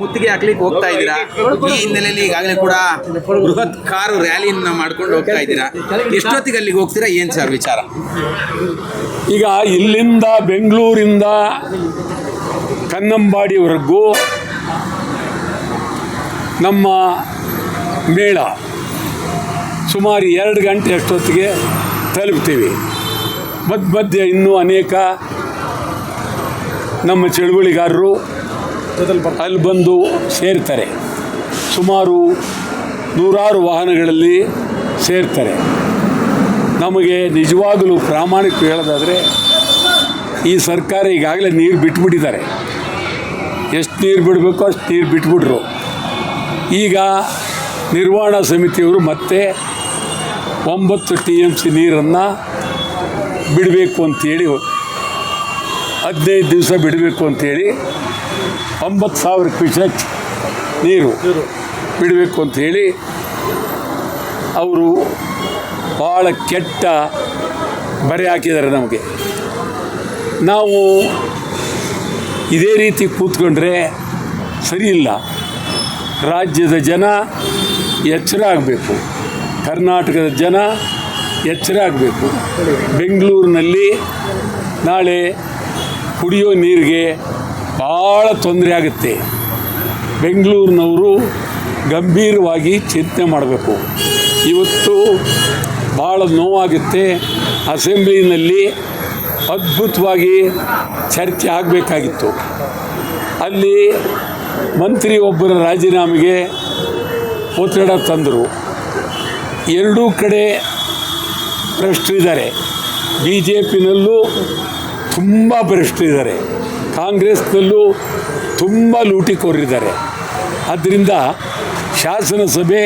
ಮುತ್ತಿಗೆ ಹಾಕ್ಲಿಕ್ಕೆ ಹೋಗ್ತಾ ಇದ್ದೀರಾ. ಈ ಹಿನ್ನೆಲೆಯಲ್ಲಿ ಈಗಾಗಲೇ ಕೂಡ ಬೃಹತ್ ಕಾರು ರ್ಯಾಲಿಯನ್ನ ಮಾಡ್ಕೊಂಡು ಹೋಗ್ತಾ ಇದ್ದೀರಾ. ಎಷ್ಟೊತ್ತಿಗೆ ಅಲ್ಲಿಗೆ ಹೋಗ್ತೀರಾ, ಏನು ಸರ್ ವಿಚಾರ? ಈಗ ಇಲ್ಲಿಂದ ಬೆಂಗಳೂರಿಂದ ಕನ್ನಂಬಾಡಿವರೆಗೂ ನಮ್ಮ ಮೇಳ ಸುಮಾರು 2 ಗಂಟೆ ಅಷ್ಟೊತ್ತಿಗೆ ತಲುಪ್ತೀವಿ. ಮಧ್ಯೆ ಇನ್ನೂ ಅನೇಕ ನಮ್ಮ ಚಳುವಳಿಗಾರರು ಅಲ್ಲಿ ಬಂದು ಸೇರ್ತಾರೆ. ಸುಮಾರು 100 ವಾಹನಗಳಲ್ಲಿ ಸೇರ್ತಾರೆ. ನಮಗೆ ನಿಜವಾಗಲೂ ಪ್ರಾಮಾಣಿಕ ಹೇಳೋದಾದರೆ ಈ ಸರ್ಕಾರ ಈಗಾಗಲೇ ನೀರು ಬಿಟ್ಬಿಟ್ಟಿದ್ದಾರೆ. ಎಷ್ಟು ನೀರು ಬಿಡಬೇಕೋ ಅಷ್ಟು ನೀರು ಬಿಟ್ಬಿಟ್ರು. ಈಗ ನಿರ್ವಹಣಾ ಸಮಿತಿಯವರು ಮತ್ತೆ 9 TMC ನೀರನ್ನು ಬಿಡಬೇಕು ಅಂಥೇಳಿ 15 ದಿವಸ ಬಿಡಬೇಕು ಅಂಥೇಳಿ 9,000 ಕ್ಯೂಸೆಕ್ ನೀರು ಬಿಡಬೇಕು ಅಂಥೇಳಿ ಅವರು ಭಾಳ ಕೆಟ್ಟ ಬರೆ ಹಾಕಿದ್ದಾರೆ ನಮಗೆ. ನಾವು ಇದೇ ರೀತಿ ಕೂತ್ಕೊಂಡ್ರೆ ಸರಿಯಿಲ್ಲ. ರಾಜ್ಯದ ಜನ ಎಚ್ಚರ ಆಗಬೇಕು, ಕರ್ನಾಟಕದ ಜನ ಎಚ್ಚರ ಆಗಬೇಕು. ಬೆಂಗಳೂರಿನಲ್ಲಿ ನಾಳೆ ಕುಡಿಯೋ ನೀರಿಗೆ ಭಾಳ ತೊಂದರೆ ಆಗುತ್ತೆ. ಬೆಂಗಳೂರಿನವರು ಗಂಭೀರವಾಗಿ ಚಿಂತನೆ ಮಾಡಬೇಕು. ಇವತ್ತು ಭಾಳ ನೋವಾಗುತ್ತೆ. ಅಸೆಂಬ್ಲಿನಲ್ಲಿ ಅದ್ಭುತವಾಗಿ ಚರ್ಚೆ ಆಗಬೇಕಾಗಿತ್ತು. ಅಲ್ಲಿ ಮಂತ್ರಿ ಒಬ್ಬರ ರಾಜೀನಾಮೆಗೆ ಒತ್ತಡ ತಂದರು. ಎರಡೂ ಕಡೆ ಭ್ರಷ್ಟರಿದ್ದಾರೆ. BJPನಲ್ಲೂ ತುಂಬ ಭ್ರಷ್ಟರಿದ್ದಾರೆ, ಕಾಂಗ್ರೆಸ್ನಲ್ಲೂ ತುಂಬ ಲೂಟಿಕೋರಿದ್ದಾರೆ. ಆದ್ದರಿಂದ ಶಾಸನಸಭೆ,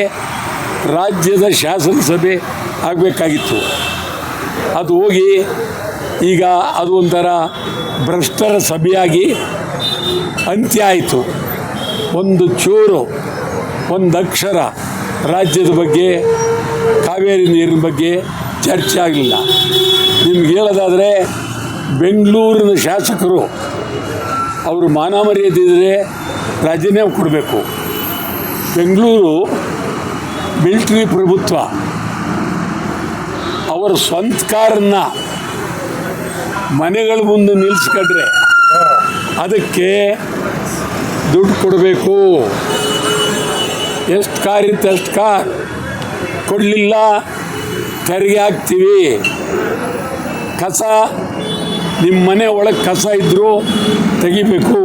ರಾಜ್ಯದ ಶಾಸನಸಭೆ ಆಗಬೇಕಾಗಿತ್ತು. ಅದು ಹೋಗಿ ಈಗ ಅದು ಒಂಥರ ಭ್ರಷ್ಟರ ಸಭೆಯಾಗಿ ಅಂತ್ಯ ಆಯಿತು. ಒಂದು ಚೂರು, ಒಂದು ಅಕ್ಷರ ರಾಜ್ಯದ ಬಗ್ಗೆ, ಕಾವೇರಿ ನೀರಿನ ಬಗ್ಗೆ ಚರ್ಚೆ ಆಗಲಿಲ್ಲ. ನಿಮ್ಗೆ ಹೇಳೋದಾದರೆ ಬೆಂಗಳೂರಿನ ಶಾಸಕರು ಅವರು ಮಾನ ಮರ್ಯಾದೆ ಇದ್ದರೆ ರಾಜೀನಾಮೆ ಕೊಡಬೇಕು. ಬೆಂಗಳೂರು ಮಿಲಿಟರಿ ಪ್ರಭುತ್ವ. ಅವರ ಸ್ವಂತ ಕಾರನ್ನು ಮನೆಗಳ ಮುಂದೆ ನಿಲ್ಲಿಸ್ಕೊಂಡ್ರೆ ಅದಕ್ಕೆ ದುಡ್ಡು ಕೊಡಬೇಕು. ಎಷ್ಟು ಕಾರ್ ಇತ್ತು ಅಷ್ಟು ಕಾರ್ ಕೊಡಲಿಲ್ಲ, ತೆರಿಗೆ ಹಾಕ್ತೀವಿ. ಕಸ ನಿಮ್ಮ ಮನೆ ಒಳಗೆ ಕಸ ಇದ್ದರೂ ತೆಗಿಬೇಕು,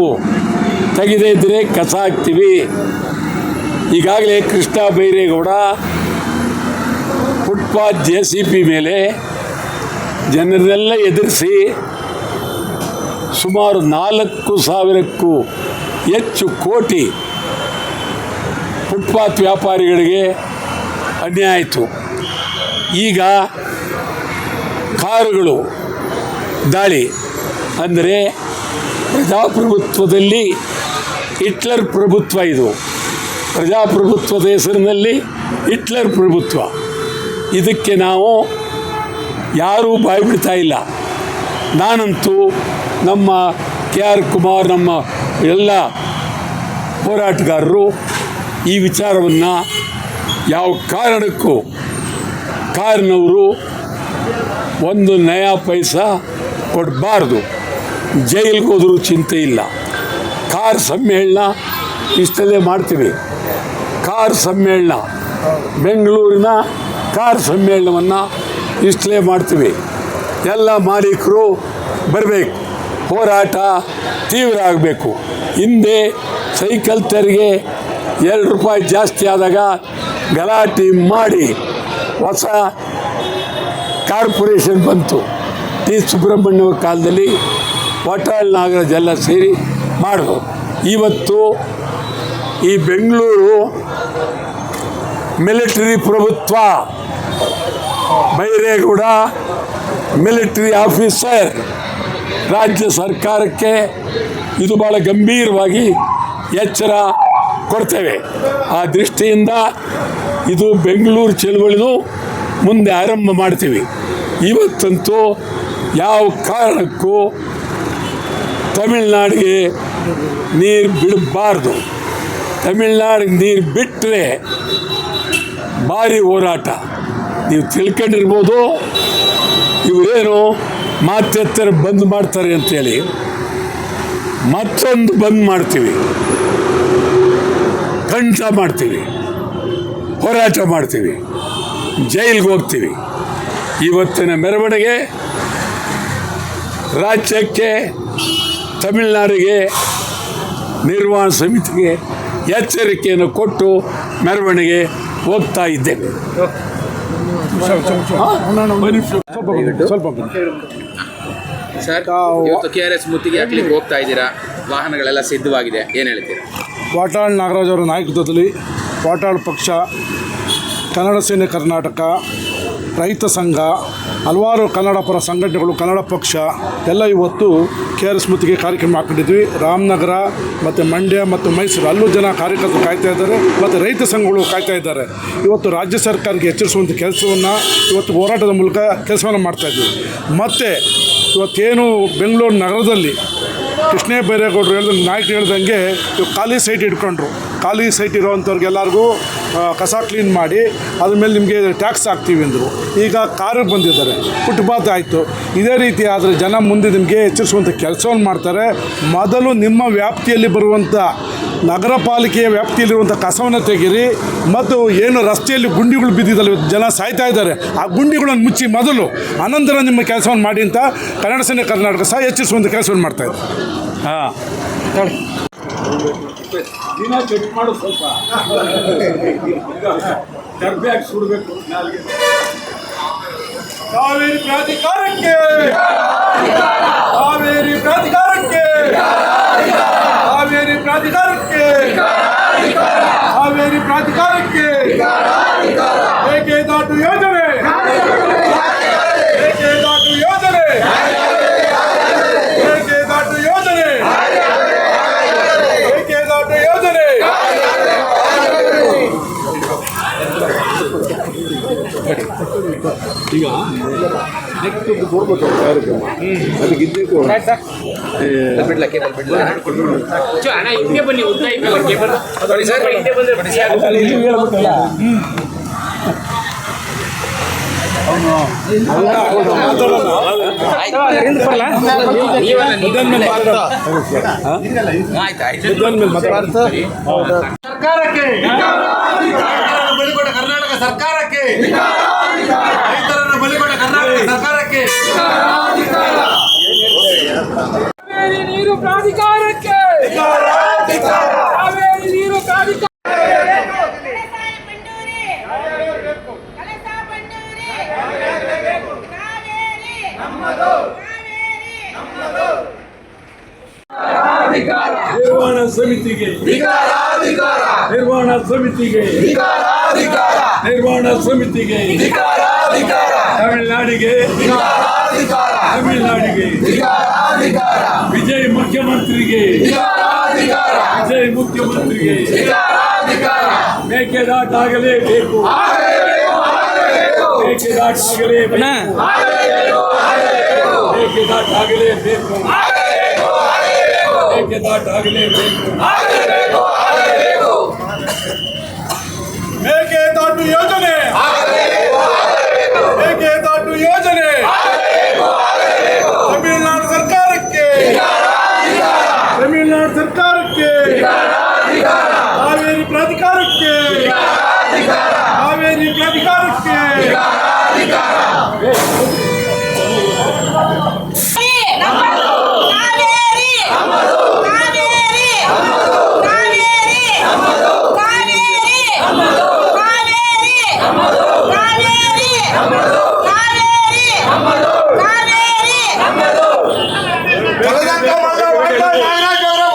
ತೆಗೆದೇ ಇದ್ದರೆ ಕಸ ಹಾಕ್ತೀವಿ. ಈಗಾಗಲೇ ಕೃಷ್ಣ ಬೈರೇಗೌಡ ಫುಟ್ಪಾತ್ JCB ಮೇಲೆ ಜನರನ್ನೆಲ್ಲ ಎದುರಿಸಿ ಸುಮಾರು 4,000ಕ್ಕೂ ಹೆಚ್ಚು ಕೋಟಿ ಫುಟ್ಪಾತ್ ವ್ಯಾಪಾರಿಗಳಿಗೆ ಅನ್ಯಾಯ ಆಯಿತು. ಈಗ ಕಾರುಗಳು ದಾಳಿ ಅಂದರೆ ಪ್ರಜಾಪ್ರಭುತ್ವದಲ್ಲಿ ಹಿಟ್ಲರ್ ಪ್ರಭುತ್ವ. ಇದು ಪ್ರಜಾಪ್ರಭುತ್ವದ ಹೆಸರಿನಲ್ಲಿ ಹಿಟ್ಲರ್ ಪ್ರಭುತ್ವ. ಇದಕ್ಕೆ ನಾವು ಯಾರೂ ಬಾಯಿ ಬಿಡ್ತಾ ಇಲ್ಲ. ನಾನಂತೂ ನಮ್ಮ KR ಕುಮಾರ್, ನಮ್ಮ ಎಲ್ಲ ಹೋರಾಟಗಾರರು ಈ ವಿಚಾರವನ್ನು ಯಾವ ಕಾರಣಕ್ಕೂ ಕಾರ್ನವರು ಒಂದು ನಯಾ ಪೈಸಾ ಕೊಡಬಾರ್ದು. ಜೈಲಿಗೆ ಹೋದರೂ ಚಿಂತೆ ಇಲ್ಲ. ಕಾರ್ ಸಮ್ಮೇಳನ ಇಷ್ಟಲ್ಲೇ ಮಾಡ್ತೀವಿ. ಕಾರ್ ಸಮ್ಮೇಳನ, ಬೆಂಗಳೂರಿನ ಕಾರ್ ಸಮ್ಮೇಳನವನ್ನು ಇಷ್ಟಲೇ ಮಾಡ್ತೀವಿ. ಎಲ್ಲ ಮಾಲೀಕರು ಬರಬೇಕು, ಹೋರಾಟ ತೀವ್ರ ಆಗಬೇಕು. ಹಿಂದೆ ಸೈಕಲ್ ತೆರಿಗೆ ₹2 ಜಾಸ್ತಿ ಆದಾಗ ಗಲಾಟೆ ಮಾಡಿ ಹೊಸ ಕಾರ್ಪೊರೇಷನ್ ಬಂತು. T. ಸುಬ್ರಹ್ಮಣ್ಯ ಕಾಲದಲ್ಲಿ ವಾಟಾಳ್ ನಾಗರಾಜ್ ಎಲ್ಲ ಸೇರಿ ಮಾಡಿದ್ರು. ಇವತ್ತು ಈ ಬೆಂಗಳೂರು ಮಿಲಿಟರಿ ಪ್ರಭುತ್ವ. Byregowda military officer. ರಾಜ್ಯ ಸರ್ಕಾರಕ್ಕೆ ಇದು ಭಾಳ ಗಂಭೀರವಾಗಿ ಎಚ್ಚರ ಕೊಡ್ತೇವೆ. ಆ ದೃಷ್ಟಿಯಿಂದ ಇದು ಬೆಂಗಳೂರು ಚಳುವಳಿದು ಮುಂದೆ ಆರಂಭ ಮಾಡ್ತೀವಿ. ಇವತ್ತಂತೂ ಯಾವ ಕಾರಣಕ್ಕೂ ತಮಿಳುನಾಡಿಗೆ ನೀರು ಬಿಡಬಾರ್ದು. ತಮಿಳ್ನಾಡಿಗೆ ನೀರು ಬಿಟ್ಟರೆ ಭಾರಿ ಹೋರಾಟ. ನೀವು ತಿಳ್ಕೊಂಡಿರ್ಬೋದು, ಇವರೇನು ಮಾತೆತ್ತರ ಬಂದ್ ಮಾಡ್ತಾರೆ ಅಂತೇಳಿ ಮತ್ತೊಂದು ಬಂದ್ ಮಾಡ್ತೀವಿ, ಕಂಠ ಮಾಡ್ತೀವಿ, ಹೋರಾಟ ಮಾಡ್ತೀವಿ, ಜೈಲಿಗೆ ಹೋಗ್ತೀವಿ. ಇವತ್ತಿನ ಮೆರವಣಿಗೆ ರಾಜ್ಯಕ್ಕೆ, ತಮಿಳುನಾಡಿಗೆ, ನಿರ್ವಹಣಾ ಸಮಿತಿಗೆ ಎಚ್ಚರಿಕೆಯನ್ನು ಕೊಟ್ಟು ಮೆರವಣಿಗೆ ಹೋಗ್ತಾ ಇದ್ದೇವೆ. ಸರ್, ಇವತ್ತು KRS ಮೂತಿಗೆ ಹಾಕ್ಲಿಕ್ಕೆ ಹೋಗ್ತಾ ಇದ್ದೀರಾ, ವಾಹನಗಳೆಲ್ಲ ಸಿದ್ಧವಾಗಿದೆ, ಏನು ಹೇಳ್ತೀರಾ? ವಾಟಾಳ್ ನಾಗರಾಜ್ ಅವರ ನಾಯಕತ್ವದಲ್ಲಿ ವಾಟಾಳ್ ಪಕ್ಷ, ಕನ್ನಡ ಸೇನೆ ಕರ್ನಾಟಕ, ರೈತ ಸಂಘ, ಹಲವಾರು ಕನ್ನಡ ಪರ ಸಂಘಟನೆಗಳು, ಕನ್ನಡ ಪಕ್ಷ ಎಲ್ಲ ಇವತ್ತು KRS ಮೂತಿಗೆ ಕಾರ್ಯಕ್ರಮ ಹಾಕೊಂಡಿದ್ವಿ. ರಾಮನಗರ ಮತ್ತು ಮಂಡ್ಯ ಮತ್ತು ಮೈಸೂರು ಅಲ್ಲೂ ಜನ ಕಾರ್ಯಕರ್ತರು ಕಾಯ್ತಾ ಇದ್ದಾರೆ, ಮತ್ತು ರೈತ ಸಂಘಗಳು ಕಾಯ್ತಾ ಇದ್ದಾರೆ. ಇವತ್ತು ರಾಜ್ಯ ಸರ್ಕಾರಕ್ಕೆ ಎಚ್ಚರಿಸುವಂಥ ಕೆಲಸವನ್ನು ಇವತ್ತು ಹೋರಾಟದ ಮೂಲಕ ಕೆಲಸವನ್ನು ಮಾಡ್ತಾಯಿದ್ವಿ. ಮತ್ತು ಇವತ್ತೇನು ಬೆಂಗಳೂರು ನಗರದಲ್ಲಿ ಕೃಷ್ಣ ಬೈರೇಗೌಡರು ನಾಯಕರು ಹೇಳ್ದಂಗೆ ಇವು ಖಾಲಿ ಸೈಟ್ ಇಟ್ಕೊಂಡ್ರು. ಖಾಲಿ ಸೈಟ್ ಇರೋವಂಥವ್ರಿಗೆಲ್ಲರಿಗೂ ಕಸ ಕ್ಲೀನ್ ಮಾಡಿ ಅದ್ರ ಮೇಲೆ ನಿಮಗೆ ಟ್ಯಾಕ್ಸ್ ಹಾಕ್ತೀವಿ ಅಂದರು. ಈಗ ಕಾರಿಗೆ ಬಂದಿದ್ದಾರೆ, ಫುಟ್ಪಾತ್ ಆಯಿತು. ಇದೇ ರೀತಿ ಆದರೆ ಜನ ಮುಂದೆ ನಿಮಗೆ ಎಚ್ಚರಿಸುವಂಥ ಕೆಲಸವನ್ನು ಮಾಡ್ತಾರೆ. ಮೊದಲು ನಿಮ್ಮ ವ್ಯಾಪ್ತಿಯಲ್ಲಿ ಬರುವಂಥ ನಗರ ಪಾಲಿಕೆಯ ವ್ಯಾಪ್ತಿಯಲ್ಲಿರುವಂಥ ಕಸವನ್ನು ತೆಗೀರಿ, ಮತ್ತು ಏನು ರಸ್ತೆಯಲ್ಲಿ ಗುಂಡಿಗಳು ಬಿದ್ದಿದ್ದಲ್ಲ, ಜನ ಸಾಯ್ತಾ ಇದ್ದಾರೆ, ಆ ಗುಂಡಿಗಳನ್ನು ಮುಚ್ಚಿ ಮೊದಲು, ಅನಂತರ ನಿಮ್ಮ ಕೆಲಸವನ್ನು ಮಾಡಿ ಅಂತ ಕನ್ನಡ ಸೇನೆ ಕರ್ನಾಟಕ ಸಹ ಎಚ್ಚರಿಸುವಂಥ ಕೆಲಸವನ್ನು ಮಾಡ್ತಾಯಿದ್ದಾರೆ. ಹಾಂ, ದಿನ ಚೆಕ್ ಮಾಡು, ಸ್ವಲ್ಪ ಡಬ್ಬೆ ಹಾಕಿ ಸುಡಬೇಕು. ಕಾವೇರಿ ಪ್ರಾಧಿಕಾರಕ್ಕೆ, ಕಾವೇರಿ ಪ್ರಾಧಿಕಾರಕ್ಕೆ, ಕಾವೇರಿ ಪ್ರಾಧಿಕಾರಕ್ಕೆ, ಕಾವೇರಿ ಪ್ರಾಧಿಕಾರಕ್ಕೆ, ಮೇಕೆದಾಟು ಯೋಜನೆ, ಮೇಕೆದಾಟು ಯೋಜನೆ, ಮೇಕೆದಾಟು ಯೋಜನೆ, ಮೇಕೆದಾಟು ಯೋಜನೆ. ಈಗ ನೆಕ್ಸ್ಟ್ ಕೊಡ್ಬೇಕು ಕಾರ್ಯಕ್ರಮ, ಅದಕ್ಕೆ ಇದ್ದಕ್ಕೂ ಸರ್ಕಾರಕ್ಕೆ, ಬಲಿಕೊಟ್ಟ ಕರ್ನಾಟಕ ಸರ್ಕಾರಕ್ಕೆ, ರೈತರನ್ನು ಬಲಿಕೊಟ್ಟ ಕರ್ನಾಟಕ ಸರ್ಕಾರಕ್ಕೆ, ಕಾವೇರಿ ನೀರು ಪ್ರಾಧಿಕಾರಕ್ಕೆ, ಕಾವೇರಿ ನೀರು ಪ್ರಾಧಿಕಾರ. ನಿರ್ವಹಣಾ ಸಮಿತಿಗೆ, ನಿರ್ವಹಣಾ ಸಮಿತಿಗೆ, ನಿರ್ವಹಣಾ ಸಮಿತಿಗೆ, ತಮಿಳುನಾಡಿಗೆ, ತಮಿಳುನಾಡಿಗೆ, ವಿಜಯ್ ಮುಖ್ಯಮಂತ್ರಿಗೆ, ವಿಜಯ್ ಮುಖ್ಯಮಂತ್ರಿಗೆ ಮೇಕೆದಾಟು ಆಗಲೇಬೇಕು, ಮೇಕೆದಾಟು ಆಗಲೇಬೇಕು, ಮೇಕೆದಾಟು ಆಗಲೇಬೇಕು, ಮೇಕೆದಾಟು ಆಗಲೇಬೇಕು. ಮೇಕೆದಾಟು ಯೋಜನೆ, ಮೇಕೆದಾಟು ಯೋಜನೆ, ತಮಿಳುನಾಡು ಸರ್ಕಾರಕ್ಕೆ, ತಮಿಳುನಾಡು ಸರ್ಕಾರಕ್ಕೆ, ಕಾವೇರಿ ಪ್ರಾಧಿಕಾರಕ್ಕೆ, ಕಾವೇರಿ ಪ್ರಾಧಿಕಾರಕ್ಕೆ.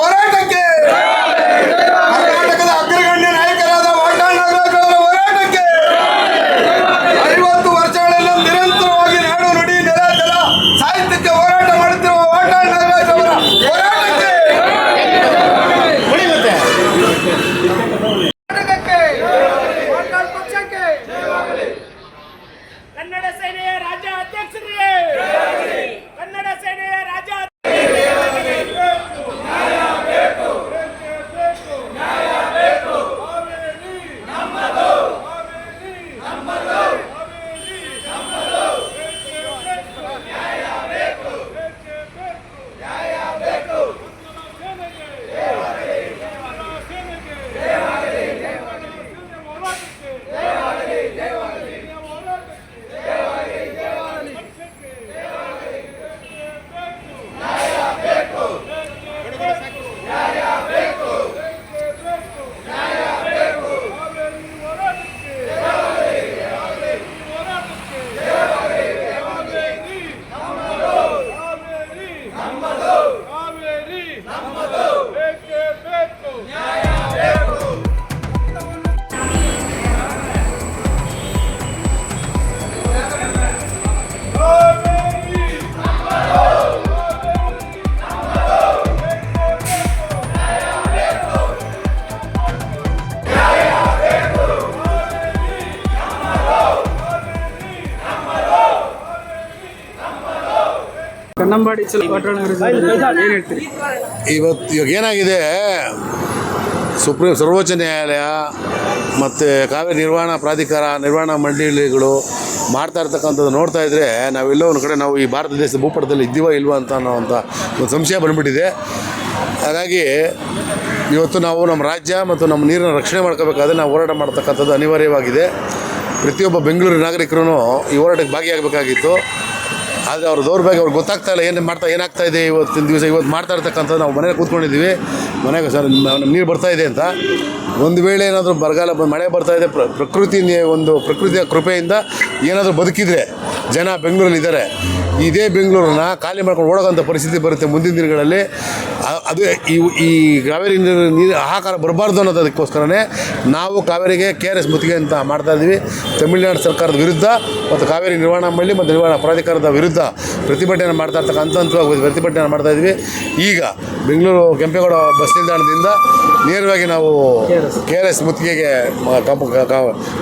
ಹೋರಾಟಕ್ಕೆ ಕನ್ನಂಬಾಡಿ ಏನು ಹೇಳ್ತೀರಿ? ಇವಾಗ ಏನಾಗಿದೆ, ಸರ್ವೋಚ್ಚ ನ್ಯಾಯಾಲಯ ಮತ್ತು ಕಾವೇರಿ ನಿರ್ವಹಣಾ ಪ್ರಾಧಿಕಾರ, ನಿರ್ವಹಣಾ ಮಂಡಳಿಗಳು ಮಾಡ್ತಾ ಇರ್ತಕ್ಕಂಥದ್ದು ನೋಡ್ತಾ ಇದ್ದರೆ ನಾವೆಲ್ಲೋ ಒಂದು ಕಡೆ ನಾವು ಈ ಭಾರತ ದೇಶದ ಭೂಪಟದಲ್ಲಿ ಇದ್ದೀವಾ ಇಲ್ವಾ ಅಂತ ಅನ್ನೋವಂಥ ಒಂದು ಸಂಶಯ ಬಂದುಬಿಟ್ಟಿದೆ. ಹಾಗಾಗಿ ಇವತ್ತು ನಾವು ನಮ್ಮ ರಾಜ್ಯ ಮತ್ತು ನಮ್ಮ ನೀರನ್ನು ರಕ್ಷಣೆ ಮಾಡ್ಕೋಬೇಕಾದ್ರೆ ನಾವು ಹೋರಾಟ ಮಾಡ್ತಕ್ಕಂಥದ್ದು ಅನಿವಾರ್ಯವಾಗಿದೆ. ಪ್ರತಿಯೊಬ್ಬ ಬೆಂಗಳೂರು ನಾಗರಿಕರು ಈ ಹೋರಾಟಕ್ಕೆ ಭಾಗಿಯಾಗಬೇಕಾಗಿತ್ತು. ಆದರೆ ಅವ್ರ ದೌರ್ಭಾಗ್ಯ ಅವ್ರಿಗೆ ಗೊತ್ತಾಗ್ತಾ ಇಲ್ಲ, ಏನಾಗ್ತಾ ಇದೆ ಇವತ್ತಿನ ದಿವಸ. ಇವತ್ತು ಮಾಡ್ತಾ ಇರ್ತಕ್ಕಂಥದ್ದು ನಾವು ಮನೇಲಿ ಕೂತ್ಕೊಂಡಿದ್ದೀವಿ, ಮನೆಗೆ ಸರ್ ನೀರು ಬರ್ತಾ ಇದೆ ಅಂತ. ಒಂದು ವೇಳೆ ಏನಾದರೂ ಬರಗಾಲ ಮಳೆ ಬರ್ತಾ ಇದೆ, ಪ್ರಕೃತಿಯ ಕೃಪೆಯಿಂದ ಏನಾದರೂ ಬದುಕಿದರೆ ಜನ ಬೆಂಗಳೂರಲ್ಲಿ ಇದ್ದಾರೆ. ಇದೇ ಬೆಂಗಳೂರನ್ನ ಖಾಲಿ ಮಾಡ್ಕೊಂಡು ಓಡೋಂಥ ಪರಿಸ್ಥಿತಿ ಬರುತ್ತೆ ಮುಂದಿನ ದಿನಗಳಲ್ಲಿ. ಅದು ಈ ಕಾವೇರಿ ನೀರು ಹಾಹಾಕಾರ ಬರಬಾರ್ದು ಅನ್ನೋದಕ್ಕೋಸ್ಕರನೇ ನಾವು ಕಾವೇರಿಗೆ KRS ಮುತ್ತಿಗೆ ಅಂತ ಮಾಡ್ತಾಯಿದ್ದೀವಿ. ತಮಿಳುನಾಡು ಸರ್ಕಾರದ ವಿರುದ್ಧ ಮತ್ತು ಕಾವೇರಿ ನಿರ್ವಹಣಾ ಮಂಡಳಿ ಮತ್ತು ನಿರ್ವಹಣಾ ಪ್ರಾಧಿಕಾರದ ವಿರುದ್ಧ ಪ್ರತಿಭಟನೆ ಮಾಡ್ತಾ ಹಂತವಾಗಿ ಪ್ರತಿಭಟನೆ ಮಾಡ್ತಾಯಿದ್ವಿ. ಈಗ ಬೆಂಗಳೂರು ಕೆಂಪೇಗೌಡ ಬಸ್ ನಿಲ್ದಾಣದಿಂದ ನೇರವಾಗಿ ನಾವು KRS ಮುತ್ತಿಗೆಗೆ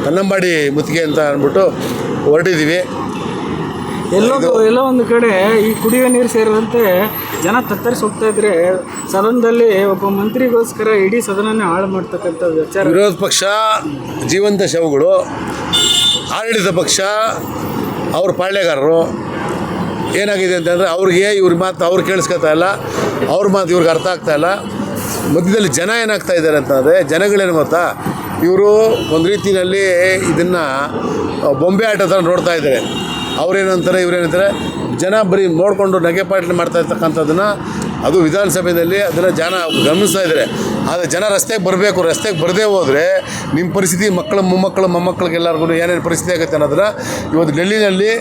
ಕನ್ನಂಬಾಡಿ ಮುತ್ತಿಗೆ ಅಂತ ಅಂದ್ಬಿಟ್ಟು ಹೊರಟಿದ್ದೀವಿ. ಎಲ್ಲೋ ಒಂದು ಕಡೆ ಈ ಕುಡಿಯುವ ನೀರು ಸೇರಿದಂತೆ ಜನ ತತ್ತರಿಸಿ ಹೋಗ್ತಾ ಇದ್ರೆ ಸದನದಲ್ಲಿ ಒಬ್ಬ ಮಂತ್ರಿಗೋಸ್ಕರ ಇಡೀ ಸದನನೇ ಹಾಳು ಮಾಡ್ತಕ್ಕಂಥ ವಿಚಾರ. ವಿರೋಧ ಪಕ್ಷ ಜೀವಂತ ಶವಗಳು, ಆಡಳಿತ ಪಕ್ಷ ಅವ್ರ ಪಾಳ್ಯಗಾರರು. ಏನಾಗಿದೆ ಅಂತಂದರೆ ಅವ್ರಿಗೆ ಇವ್ರ ಮಾತು ಅವ್ರು ಕೇಳಿಸ್ಕೊತಾ ಇಲ್ಲ, ಅವ್ರ ಮಾತು ಇವ್ರಿಗೆ ಅರ್ಥ ಆಗ್ತಾಯಿಲ್ಲ. ಮಧ್ಯದಲ್ಲಿ ಜನ ಏನಾಗ್ತಾ ಇದ್ದಾರೆ ಅಂತಂದರೆ, ಜನಗಳೇನು ಗೊತ್ತಾ, ಇವರು ಒಂದು ರೀತಿಯಲ್ಲಿ ಇದನ್ನು ಬೊಂಬೆ ಆಟ ಥರ ನೋಡ್ತಾ ಇದ್ದಾರೆ. ಅವ್ರೇನಂತಾರೆ ಇವ್ರೇನಂತಾರೆ, ಜನ ಬರೀ ನೋಡಿಕೊಂಡು ನಗೆಪಾಟನೆ ಮಾಡ್ತಾ ಇರ್ತಕ್ಕಂಥದ್ದನ್ನು ಅದು ವಿಧಾನಸಭೆಯಲ್ಲಿ ಅದನ್ನು ಜನ ಗಮನಿಸ್ತಾ ಇದ್ದಾರೆ. ಆದರೆ ಜನ ರಸ್ತೆಗೆ ಬರಬೇಕು, ರಸ್ತೆಗೆ ಬರದೇ ಹೋದರೆ ನಿಮ್ಮ ಪರಿಸ್ಥಿತಿ ಮಕ್ಕಳು ಮೊಮ್ಮಕ್ಕಳಿಗೆಲ್ಲರಿಗೂ ಏನೇನು ಪರಿಸ್ಥಿತಿ ಆಗುತ್ತೆ ಅನ್ನೋದನ್ನು ಇವತ್ತು ಡೆಲ್ಲಿನಲ್ಲಿ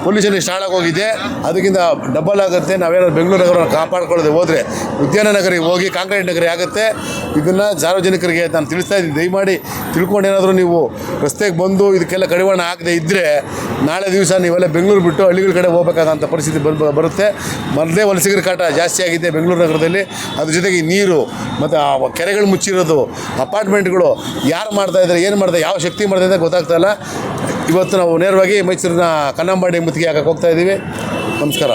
ಪೊಲ್ಯೂಷನ್ ಎಷ್ಟು ಹಾಳಾಗೋಗಿದೆ, ಅದಕ್ಕಿಂತ ಡಬಲ್ ಆಗುತ್ತೆ. ನಾವೇನಾದ್ರು ಬೆಂಗಳೂರು ನಗರವನ್ನು ಕಾಪಾಡ್ಕೊಳ್ಳದೆ ಹೋದರೆ ಉದ್ಯಾನ ನಗರಿಗೆ ಹೋಗಿ ಕಾಂಕ್ರೀಟ್ ನಗರಿ ಆಗುತ್ತೆ. ಇದನ್ನು ಸಾರ್ವಜನಿಕರಿಗೆ ನಾನು ತಿಳಿಸ್ತಾ ಇದ್ದೀನಿ, ದಯಮಾಡಿ ತಿಳ್ಕೊಂಡು ಏನಾದರೂ ನೀವು ರಸ್ತೆಗೆ ಬಂದು ಇದಕ್ಕೆಲ್ಲ ಕಡಿವಾಣ ಹಾಕದೆ ಇದ್ದರೆ ನಾಳೆ ದಿವಸ ನೀವೆಲ್ಲ ಬೆಂಗಳೂರು ಬಿಟ್ಟು ಹಳ್ಳಿಗಳ ಕಡೆ ಹೋಗಬೇಕಾದಂಥ ಪರಿಸ್ಥಿತಿ ಬರುತ್ತೆ. ಮೊದಲೇ ವಲಸಿಗರ ಕಾಟ ಜಾಸ್ತಿ ಆಗಿದೆ ಬೆಂಗಳೂರು ನಗರದಲ್ಲಿ. ಅದ್ರ ಜೊತೆಗೆ ನೀರು ಮತ್ತು ಕೆರೆಗಳು ಮುಚ್ಚಿರೋದು, ಅಪಾರ್ಟ್ಮೆಂಟ್ಗಳು ಯಾರು ಮಾಡ್ತಾಯಿದ್ದಾರೆ, ಏನು ಮಾಡ್ತಾರೆ, ಯಾವ ಶಕ್ತಿ ಮಾಡ್ತಾಯಿದ್ದಾರೆ ಗೊತ್ತಾಗ್ತಾಯಿಲ್ಲ. ಇವತ್ತು ನಾವು ನೇರವಾಗಿ ಮೈಸೂರಿನ ಕನ್ನಂಬಾಡಿ ಮುತ್ತಿಗೆ ಹಾಕಕ್ಕೆ ಹೋಗ್ತಾಯಿದ್ದೀವಿ. ನಮಸ್ಕಾರ.